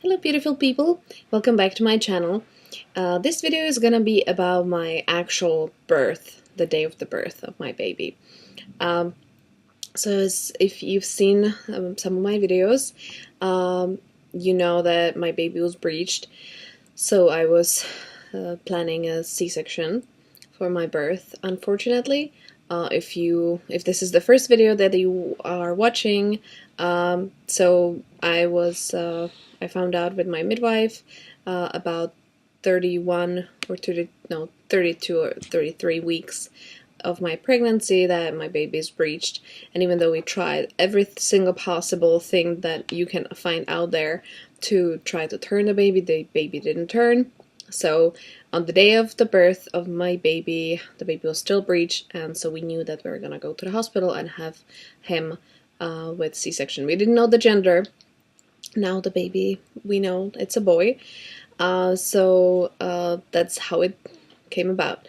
Hello beautiful people, welcome back to my channel. This video is gonna be about my actual birth, the day of the birth of my baby. If you've seen some of my videos, you know that my baby was breached, so I was planning a C-section for my birth. Unfortunately, if this is the first video that you are watching, I found out with my midwife about 31 or 30, no, 32 or 33 weeks of my pregnancy that my baby is breached. And even though we tried every single possible thing that you can find out there to try to turn the baby didn't turn. So on the day of the birth of my baby, the baby was still breached, and so we knew that we were gonna go to the hospital and have him with C-section. We didn't know the gender. Now the baby, we know it's a boy. That's how it came about.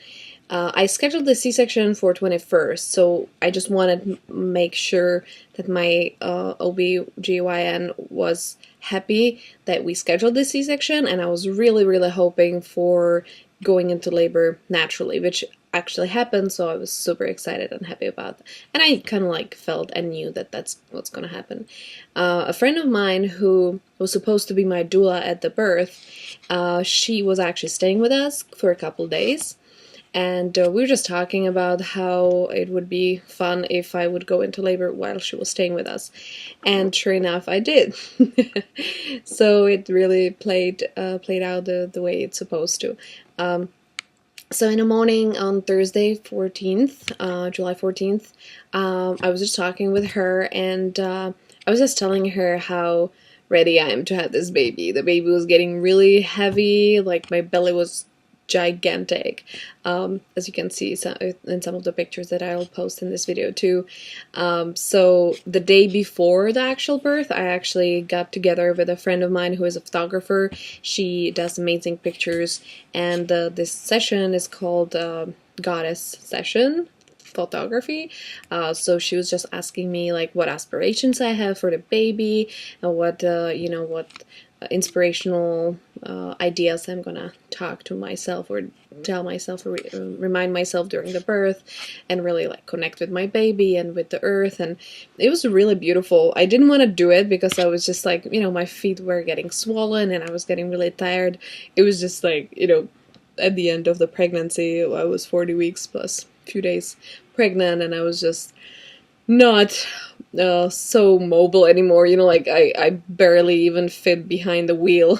I scheduled the C-section for 21st, so I just wanted to make sure that my OB/GYN was happy that we scheduled the C-section, and I was really hoping for going into labor naturally, which actually happened, so I was super excited and happy about that. And I kind of like felt and knew that that's what's gonna happen. A friend of mine who was supposed to be my doula at the birth, she was actually staying with us for a couple days. And we were just talking about how it would be fun if I would go into labor while she was staying with us. And sure enough, I did. So it really played out the way it's supposed to. So in the morning on Thursday 14th, July 14th, I was just talking with her, and I was just telling her how ready I am to have this baby. The baby was getting really heavy, like my belly was gigantic, as you can see in some of the pictures that I'll post in this video too. So the day before the actual birth, I actually got together with a friend of mine who is a photographer. She does amazing pictures, and this session is called Goddess Session Photography. So she was just asking me like what aspirations I have for the baby, and what inspirational ideas I'm gonna talk to myself or tell myself or remind myself during the birth, and really like connect with my baby and with the earth. And it was really beautiful. I didn't want to do it because I was just like, my feet were getting swollen and I was getting really tired. It was just like, at the end of the pregnancy, I was 40 weeks plus a few days pregnant, and I was just not so mobile anymore, like I barely even fit behind the wheel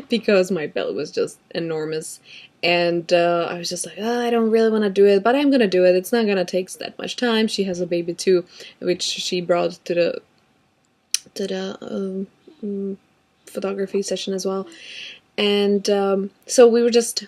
because my belly was just enormous. And I was just like, I don't really want to do it, but I'm gonna do it. It's not gonna take that much time. She has a baby too, which she brought to the photography session as well. And so we were just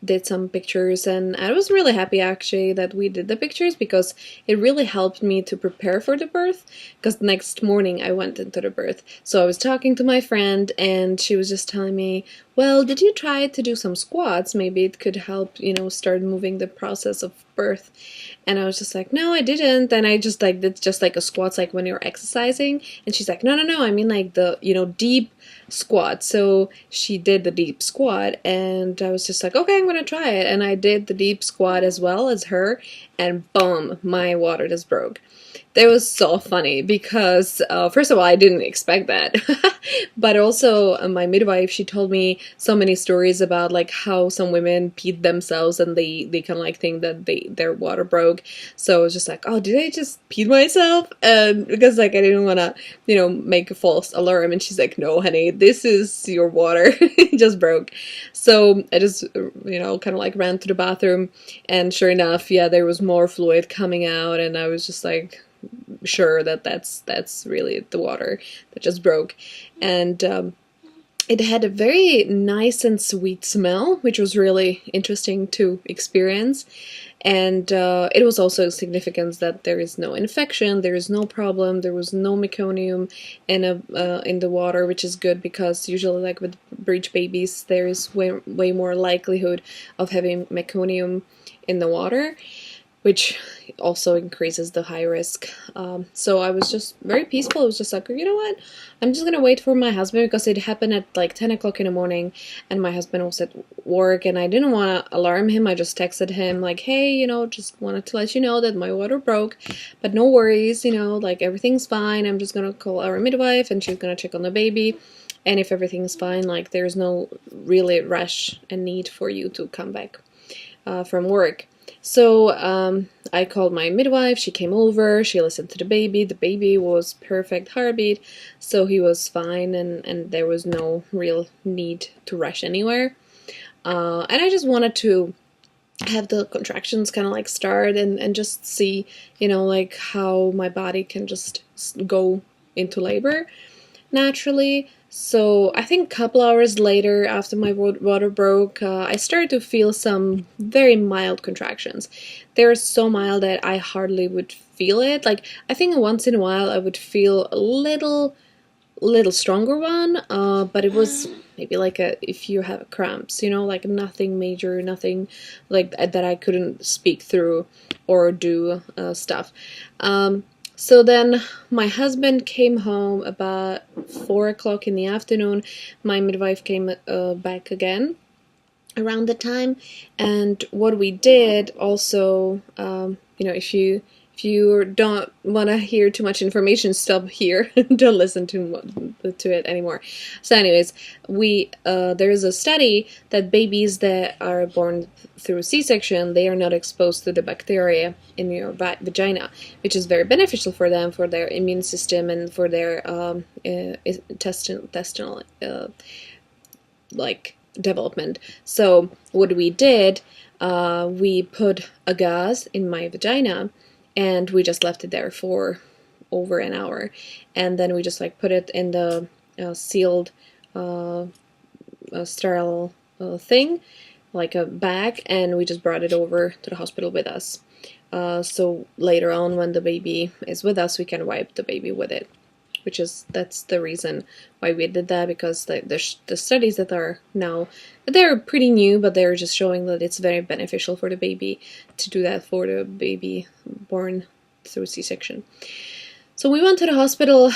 did some pictures, and I was really happy actually that we did the pictures, because it really helped me to prepare for the birth, because next morning I went into the birth. So I was talking to my friend, and she was just telling me, well, did you try to do some squats? Maybe it could help, start moving the process of birth. And I was just like, no, I didn't. And I just like, it's just like a squats, like when you're exercising. And she's like, no, I mean like the, deep squat. So she did the deep squat, and I was just like, okay, I'm gonna try it. And I did the deep squat as well as her, and boom, my water just broke. That was so funny because, first of all, I didn't expect that. But also, my midwife, she told me so many stories about like how some women peed themselves and they kind of like think that their water broke. So I was just like, oh, did I just pee myself? And because like I didn't want to, make a false alarm. And she's like, no, honey, this is your water. It just broke. So I just, kind of like ran to the bathroom, and sure enough, yeah, there was more fluid coming out, and I was just like, sure that's really the water that just broke. And it had a very nice and sweet smell, which was really interesting to experience. And it was also significant that there is no infection, there is no problem, there was no meconium in the water, which is good, because usually like with breech babies there is way more likelihood of having meconium in the water. which also increases the high risk. So I was just very peaceful. I was just like, you know what? I'm just gonna wait for my husband, because it happened at like 10 o'clock in the morning, and my husband was at work, and I didn't want to alarm him. I just texted him like, hey, just wanted to let you know that my water broke, but no worries, like everything's fine. I'm just gonna call our midwife, and she's gonna check on the baby. And if everything's fine, like there's no really rush and need for you to come back from work. So I called my midwife, she came over, she listened to the baby was perfect heartbeat, so he was fine, and there was no real need to rush anywhere. And I just wanted to have the contractions kind of like start and just see, like how my body can just go into labor naturally. So I think a couple hours later, after my water broke, I started to feel some very mild contractions. They were so mild that I hardly would feel it. Like, I think once in a while I would feel a little stronger one, but it was maybe like if you have cramps, like nothing major, nothing like that I couldn't speak through or do stuff. So then my husband came home about 4 o'clock in the afternoon. My midwife came back again around the time, and what we did also, if you don't want to hear too much information, stop here. Don't listen to it anymore. So anyways, there is a study that babies that are born through C-section, they are not exposed to the bacteria in your vagina, which is very beneficial for them, for their immune system, and for their intestinal development. So what we did, we put a gauze in my vagina, and we just left it there for over an hour, and then we just put it in the sealed sterile thing, like a bag, and we just brought it over to the hospital with us. So later on, when the baby is with us, we can wipe the baby with it, that's the reason why we did that, because the studies that are now, they're pretty new, but they're just showing that it's very beneficial for the baby to do that for the baby born through C-section. So we went to the hospital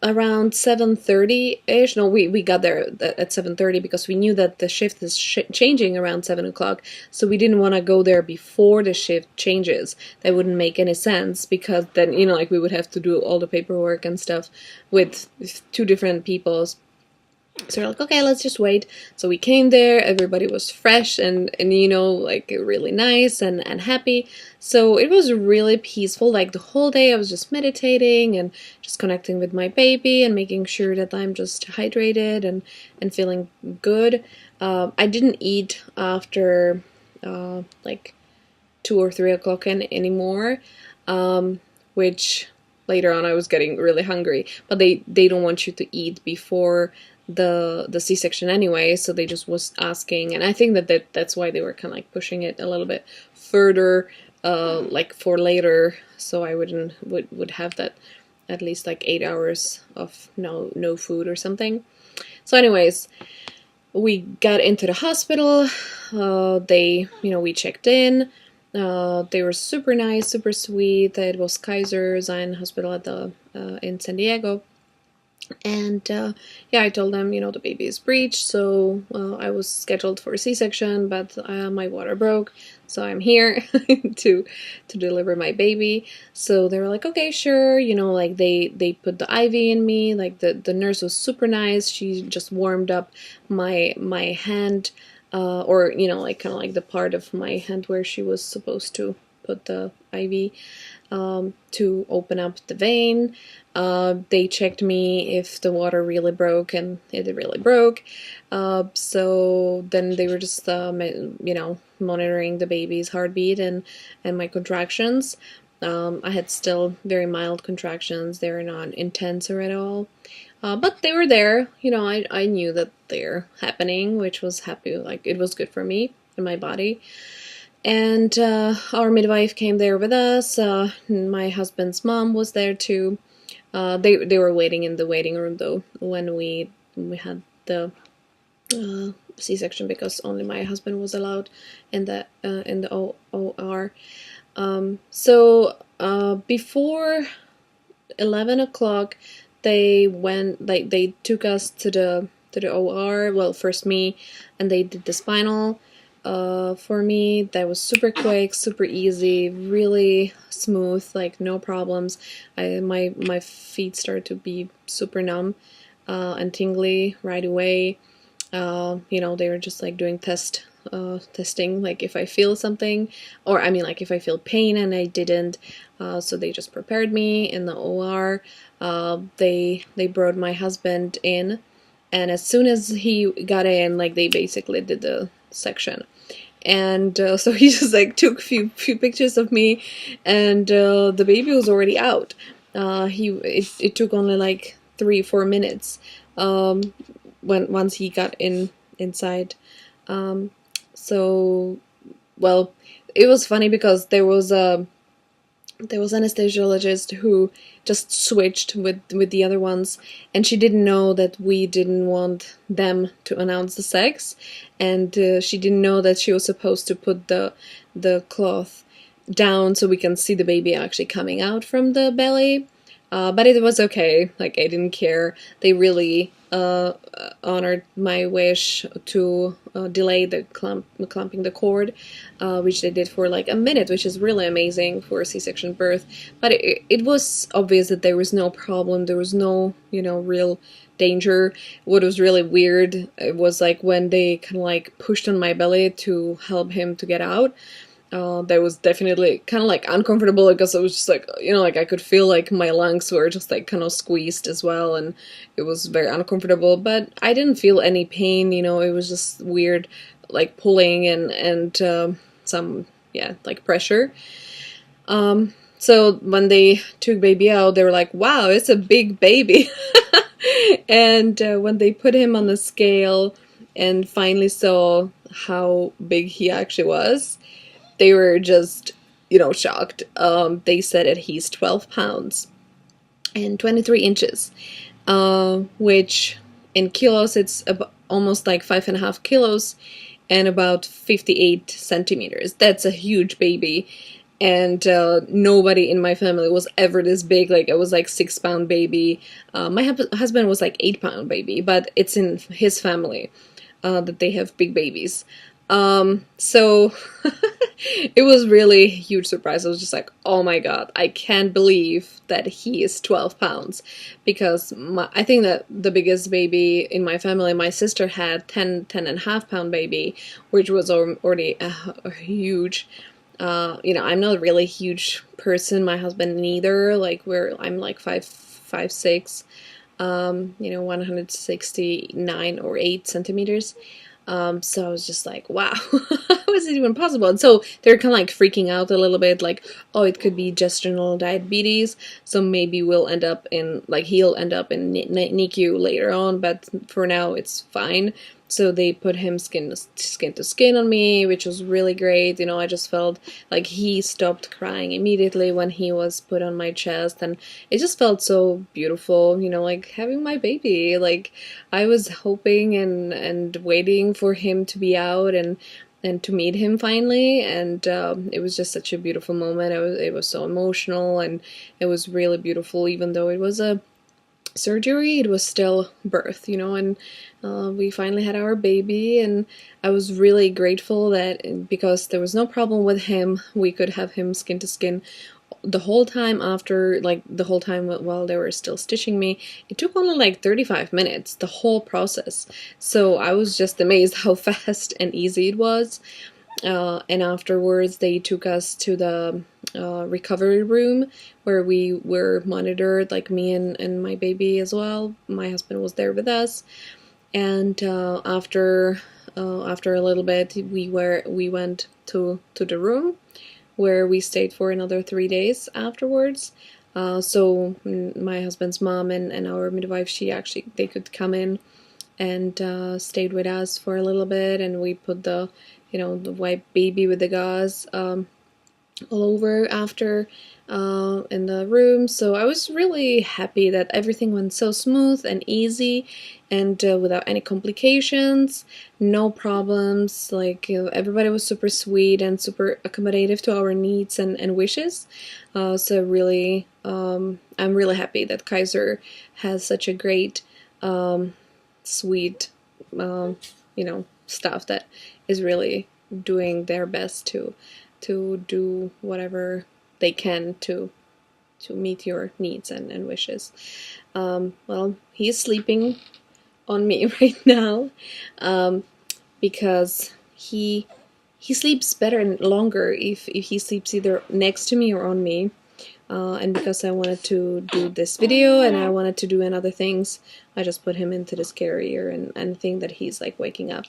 around 7:30-ish. No, we got there at 7:30 because we knew that the shift is changing around 7 o'clock. So we didn't want to go there before the shift changes. That wouldn't make any sense, because then, we would have to do all the paperwork and stuff with two different people's. So we're like, okay, let's just wait. So we came there, everybody was fresh and really nice and happy. So it was really peaceful. Like the whole day I was just meditating and just connecting with my baby and making sure that I'm just hydrated and feeling good. I didn't eat after 2 or 3 o'clock anymore, which later on I was getting really hungry. But they don't want you to eat before the C-section anyway, so they just was asking, and I think that's why they were kind of pushing it a little bit further, for later, so I would have that at least 8 hours of no food or something. So anyways, we got into the hospital. We checked in. They were super nice, super sweet. It was Kaiser Zion Hospital in San Diego. And I told them, the baby is breech, so I was scheduled for a C-section, but my water broke, so I'm here to deliver my baby. So they were like, okay, sure, they put the IV in me. The nurse was super nice. She just warmed up my hand, or kind of the part of my hand where she was supposed to put the IV, to open up the vein. They checked me if the water really broke, and it really broke. So then they were just, monitoring the baby's heartbeat and my contractions. I had still very mild contractions. They were not intense or at all. But they were there. I knew that they're happening, which was happy. It was good for me and my body. And our midwife came there with us. My husband's mom was there too. They were waiting in the waiting room though when we had the C-section, because only my husband was allowed in the OR. Before 11 o'clock, they took us to the OR. Well, first me, and they did the spinal for me. That was super quick, super easy, really smooth, like no problems. My feet started to be super numb and tingly right away. They were just like doing testing, like if I feel something, or I mean, like if I feel pain, and I didn't. So they just prepared me in the OR. They brought my husband in, and as soon as he got in, like they basically did the section. And so he just like took few pictures of me, and the baby was already out. It took only like 3-4 minutes once he got inside. So, well, it was funny because there was anesthesiologist who just switched with the other ones, and she didn't know that we didn't want them to announce the sex, and she didn't know that she was supposed to put the cloth down so we can see the baby actually coming out from the belly. But it was okay. Like, I didn't care. They really honored my wish to delay the clamping the cord, which they did for like a minute, which is really amazing for a C-section birth. But it was obvious that there was no problem. There was no, real danger. What was really weird, it was like when they kind of like pushed on my belly to help him to get out. That was definitely kind of like uncomfortable because it was just like, like I could feel like my lungs were just like kind of squeezed as well, and it was very uncomfortable, but I didn't feel any pain, it was just weird, like pulling and some, like pressure. So when they took baby out, they were like, wow, it's a big baby. And when they put him on the scale and finally saw how big he actually was, they were just, shocked. They said that he's 12 pounds and 23 inches, which in kilos, it's almost like 5.5 kilos and about 58 centimeters. That's a huge baby. And nobody in my family was ever this big. Like, it was like 6-pound baby. My husband was like 8-pound baby, but it's in his family that they have big babies. So it was really a huge surprise. I was just like, oh my god, I can't believe that he is 12 pounds. Because I think that the biggest baby in my family, my sister had 10.5-pound baby, which was already a huge. I'm not a really huge person. My husband neither. Like, I'm like 5'6", 169 or 8 centimeters. So I was just like, wow, how is it even possible? And so they're kind of like freaking out a little bit, like, oh, it could be gestational diabetes, so maybe he'll end up in NICU later on, but for now it's fine. So they put him skin to skin on me, which was really great. I just felt like he stopped crying immediately when he was put on my chest, and it just felt so beautiful, like having my baby. Like, I was hoping and waiting for him to be out and to meet him finally, and it was just such a beautiful moment. It was so emotional, and it was really beautiful. Even though it was a surgery, it was still birth, and we finally had our baby, and I was really grateful that because there was no problem with him, we could have him skin to skin the whole time while they were still stitching me. It took only like 35 minutes, the whole process. So I was just amazed how fast and easy it was. And afterwards, they took us to the recovery room where we were monitored, like me and my baby as well. My husband was there with us. And after a little bit, we went to the room where we stayed for another 3 days afterwards. So my husband's mom and our midwife, they could come in and stayed with us for a little bit, and we put the white baby with the gauze all over after in the room. So I was really happy that everything went so smooth and easy and without any complications, no problems. Like, everybody was super sweet and super accommodative to our needs and wishes. So really, I'm really happy that Kaiser has such a great, sweet, staff that is really doing their best to do whatever they can to meet your needs and wishes. Well, he's sleeping on me right now, because he sleeps better and longer if he sleeps either next to me or on me. And because I wanted to do this video and I wanted to do other things, I just put him into this carrier and think that he's like waking up.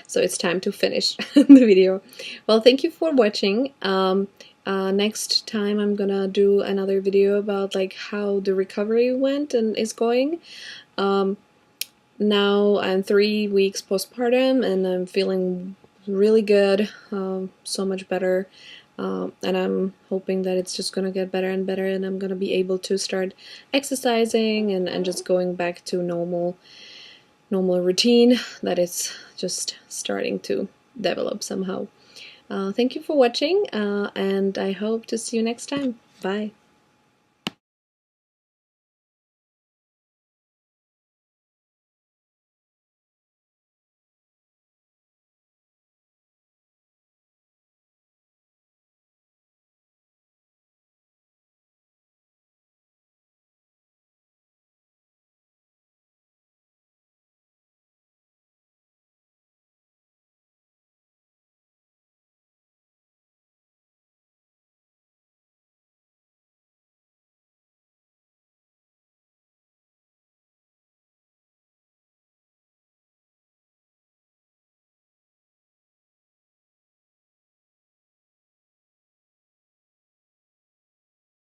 So it's time to finish the video. Well, thank you for watching. Next time I'm gonna do another video about like how the recovery went and is going. Now I'm 3 weeks postpartum and I'm feeling really good, so much better. And I'm hoping that it's just gonna get better and better, and I'm gonna be able to start exercising and just going back to normal routine that is just starting to develop somehow. Thank you for watching, and I hope to see you next time. Bye.